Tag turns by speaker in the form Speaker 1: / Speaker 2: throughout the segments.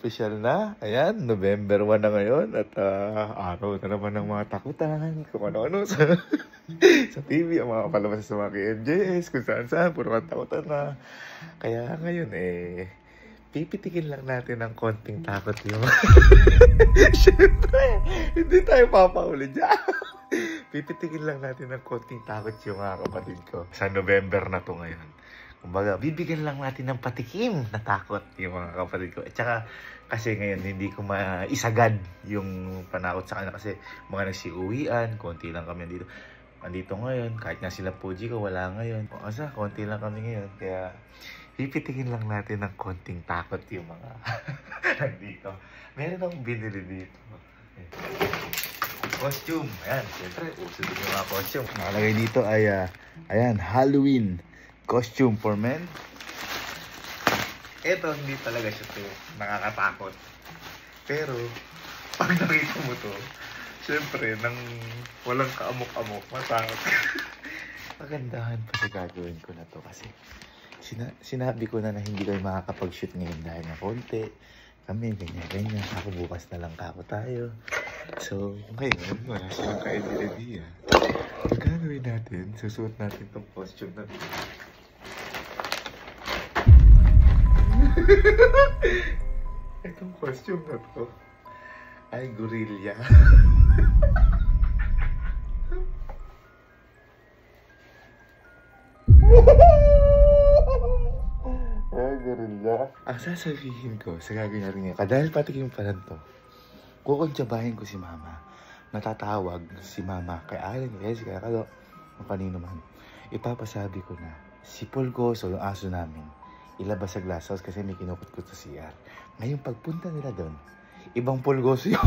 Speaker 1: opisyal na. Ayan, November 1 na ngayon. At araw na naman ng mga takutan. Kung ano-ano sa, sa TV. Ang mga palabas sa mga KMJS. Kung saan-saan. Puro mga takutan na. Kaya ngayon pipitikin lang natin ng konting takot yung... Siyempre, hindi tayo papauli dyan. Pipitikin lang natin ng konting takot yung mga kapatid ko. Sa November na to ngayon. Kumbaga, bibigyan lang natin ng patikim na takot yung mga kapatid ko. At saka, kasi ngayon hindi ko maisagad yung panakot sa kanila kasi mga nagsiuwian, konti lang kami dito. Andito ngayon, kahit nga sila Puji ko, wala ngayon. O asa, konti lang kami ngayon. Kaya, pipitikin lang natin ng konting takot yung mga nandito. Meron akong binili dito. Costume. Ayan, siyempre, uso din yung mga costume. Nakalagay dito ay, ayan, Halloween costume for men. Ito, hindi talaga siya to nakakatakot. Pero, pag nakita mo to, siyempre, nang walang kaamok-amok, matakot. Magandahan pa sa gagawin ko na to kasi sinabi ko na hindi kayo makakapag-shoot ngayon dahil na konti. Kami, ganyan-ganyan. Ako bukas na lang kako tayo. So, ngayon, wala silang ka-idea. Ang gagawin natin, susuot natin itong costume na ito. Itong costume na to ay gorilla. Gorilla. Ang sasabihin ko sa gagawin natin ngayon, dahil patikim pa lang to, kukuntsabahin ko si Mama. Natatawag si Mama kay Alan, kay Jessica, kaya kung kanino man. Ipapasabi ko na si Pulgoso, yung aso namin, ilabas sa glass house kasi may kinukot ko sa CR. Ngayon pagpunta nila doon, ibang Pulgoso yung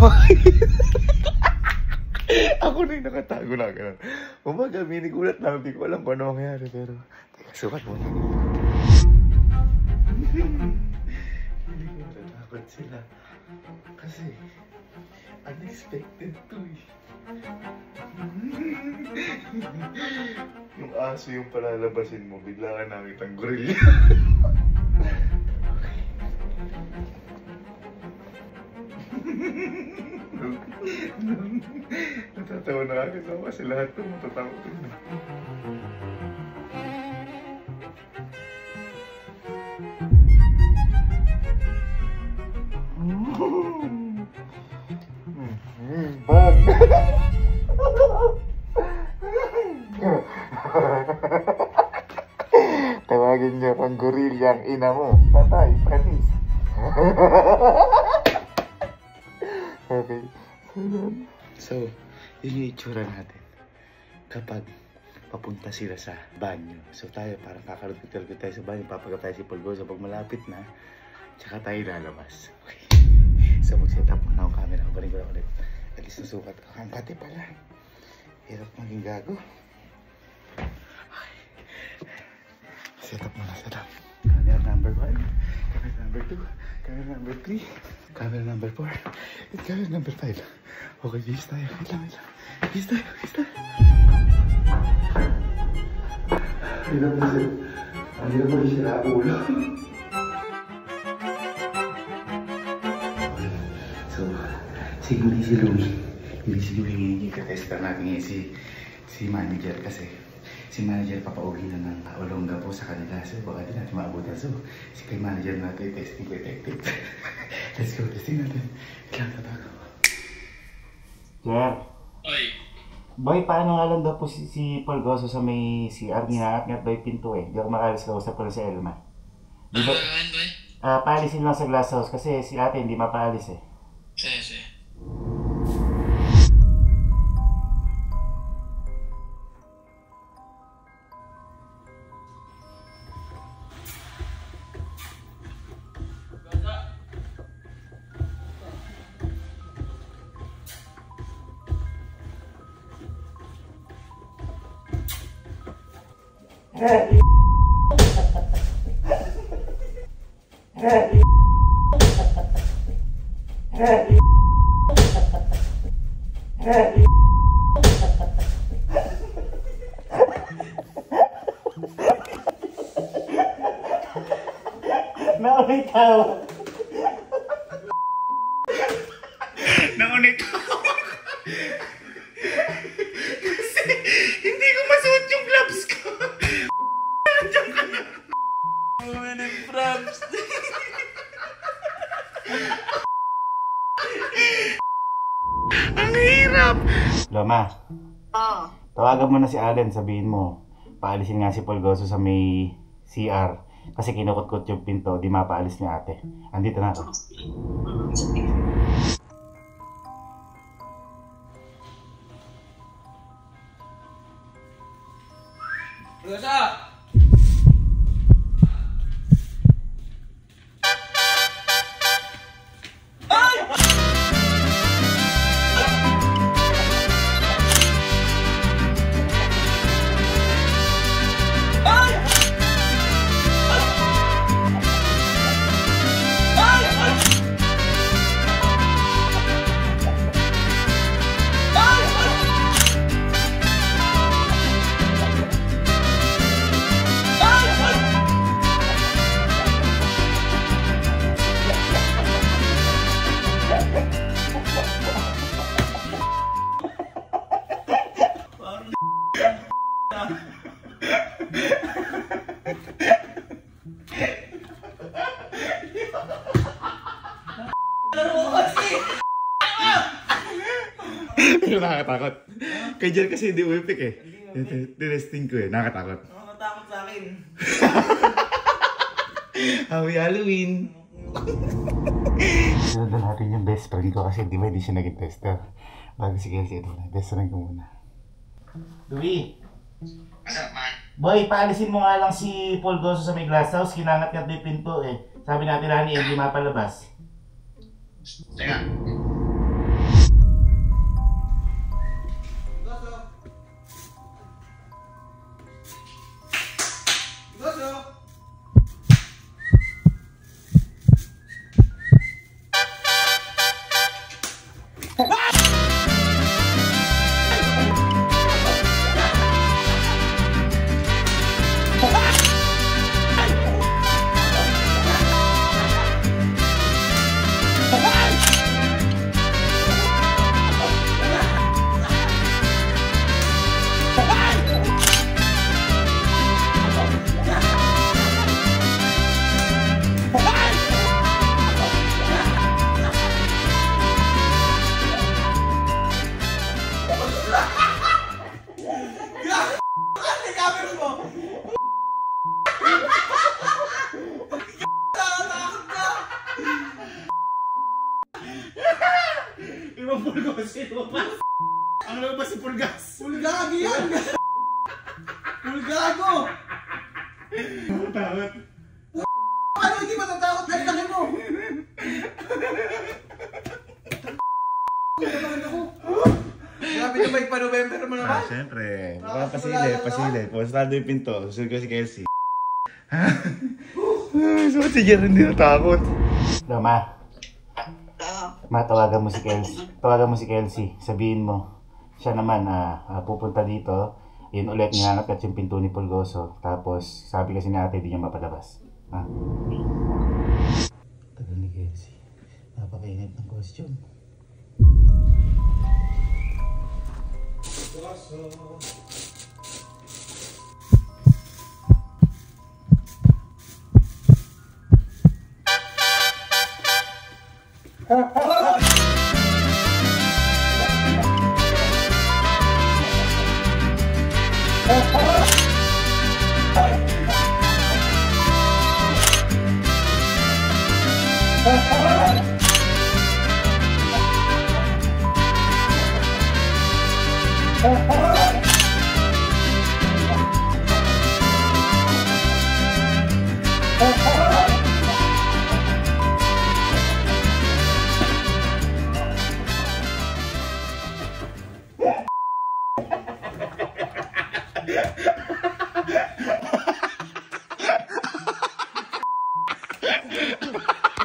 Speaker 1: ako na yung nakatago na gano'n. Umaga, minigulat lang, hindi ko alam kung ano mangyari, pero sukat mo na. Hindi ko natatakot sila. Kasi, unexpected to eh. Yung aso yung palalabasin mo, bigla ka nakita ang gorilla. Natatawa na agad ako kasi lahat ito matatakot na. Bang! Tawagin niyo ang gorilla ang ina mo. Patay, panis. Okay. So, yun yung itsura natin kapag papunta sila sa banyo. So tayo parang kakarot-karot tayo sa banyo, papagap tayo si Pulgoso pag malapit na, tsaka tayo lalabas. Okay. So mag-set up muna ang camera, kaparin ko lang ulit. At least nasukat ko. Ang pati pala. Hirap maging gago. Okay. Set up muna, set up. Camera number 1, camera number 2, camera number 3, camera number 4, at camera number 5. Okay, bihis tayo. Wait lang. Bihis tayo. Hindi na po sila ulo. So, siguro si Louie. Hindi si Louie ngayon. Kakesta natin ngayon si manager kasi si manager papauwi na ng Olonga po sa kanila. So, baka din natin maabutan. So, si kay manager natin, testing ko effective. Let's go, testing natin. Kailangan tatago.
Speaker 2: Jer.
Speaker 3: Oy.
Speaker 2: Boy, paano nga lang daw po si Pulgoso sa may CR? Ngingat ba yung pinto eh? Di ako makalis ka usap ko lang si Elma.
Speaker 3: Ano gagawin, boy?
Speaker 2: Paalisin lang sa glass house kasi si ate hindi mapaalis eh.
Speaker 3: Sige.
Speaker 4: Naulit tawa.
Speaker 2: Loma,
Speaker 4: Oo.
Speaker 2: tawagan mo na si Allen, sabihin mo, paalisin nga si Pulgoso sa may CR. Kasi kinukot-kot yung pinto, di mapaalis ni ate. Andito na ako.
Speaker 4: Sige.
Speaker 1: Pero nakakatakot. Kay Jan kasi hindi umipik eh. Tinesting ko eh, nakakatakot.
Speaker 5: Nakakatakot sa akin.
Speaker 1: Happy Halloween!
Speaker 2: Sunod na natin yung best friend ko kasi di ba hindi siya naging tester. Bago si Kelsey, ito na. Best friend ko muna. Louie!
Speaker 3: Masarap man.
Speaker 2: Boy, paalisin mo nga lang si Pulgoso sa may glass house. Kinangat-ngat na yung pinto eh. Sabi natin Lani, hindi mapalabas.
Speaker 3: Teka.
Speaker 1: Ibang Pulgos ito pa. Ang lalo ba si Pulgas?
Speaker 5: Pulgagi yan! Pulgago!
Speaker 1: Takot.
Speaker 5: Ano hindi matatakot? Ay, laki mo! Grabe na ba yung pa-November mo naman?
Speaker 1: Siyempre. Pasile. Postado yung pinto. Susunod ko si Kelsey. So, si Jan hindi natakot.
Speaker 2: Loma,
Speaker 4: Oo.
Speaker 2: tawagan mo si Kelsey. Tawagan mo si Kelsey. Sabihin mo, siya naman pupunta dito. Yun ulit, ninangat yung pinto ni Pulgoso. Tapos, sabi kasi ni ate, di niya mapalabas. Ha? Tagal ni Kelsey. Napakainit ng costume.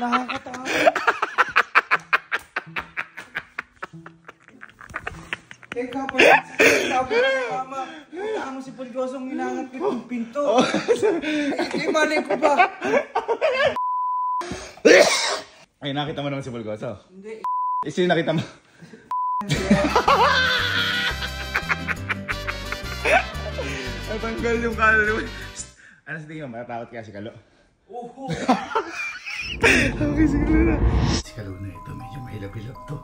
Speaker 5: Nakakatakot. Teka pa, mama. Punta mo si Pulgosong inangat ko yung pinto. Eh, malay ko ba?
Speaker 1: Ay, nakita mo naman si Pulgoso.
Speaker 5: Hindi.
Speaker 1: Sino nakita mo? Natanggal yung kalo. Ano sa tingin mo? Matatakot kaya si Kalo?
Speaker 5: Oo.
Speaker 1: Okay, si Kalo na. Si Kalo na ito, medyo mahilap-hilap to.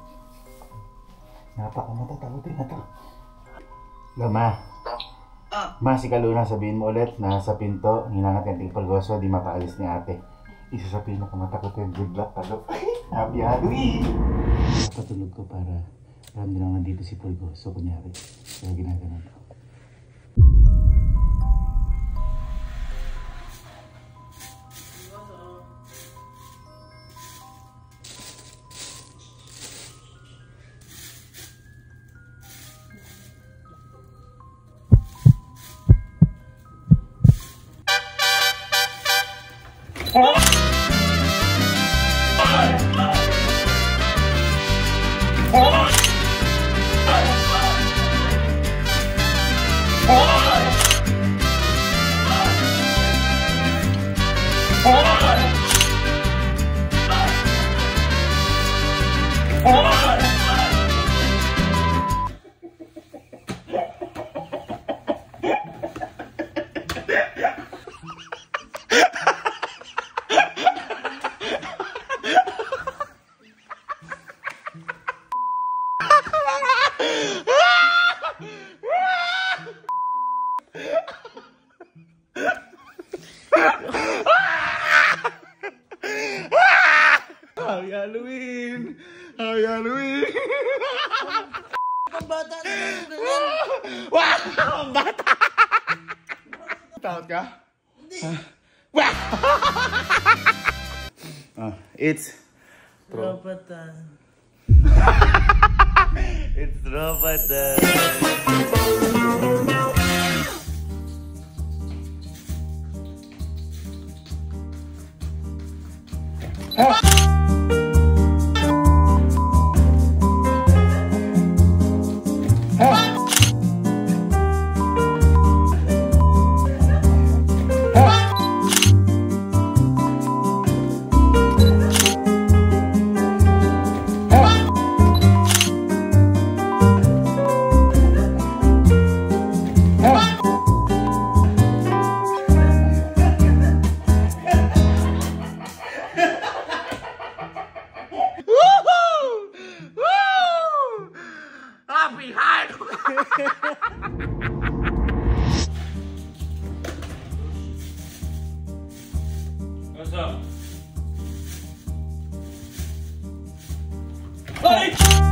Speaker 2: Napaka-matatakotin na to. Lama.
Speaker 4: Ah.
Speaker 2: Ma, si Kaluna, sabihin mo ulit na sa pinto, hinangat yung Tipolgoso, di mapaalis ni ate. Isa sa pinakamatakotin, good luck, Kalo. Happy Halloween! Napatulog ko para alam din lang nandito si Polgoso, kunyari. Kaya ginaganon ko. Happy Halloween! Happy Halloween!
Speaker 5: Ang bata na ganyan.
Speaker 2: Wow! Ang bata! Takot ka?
Speaker 5: Hindi.
Speaker 2: Wow! It's
Speaker 5: Tropatan.
Speaker 2: It's Tropatan.
Speaker 1: Happy Halloween!
Speaker 6: What's up?
Speaker 1: Hey!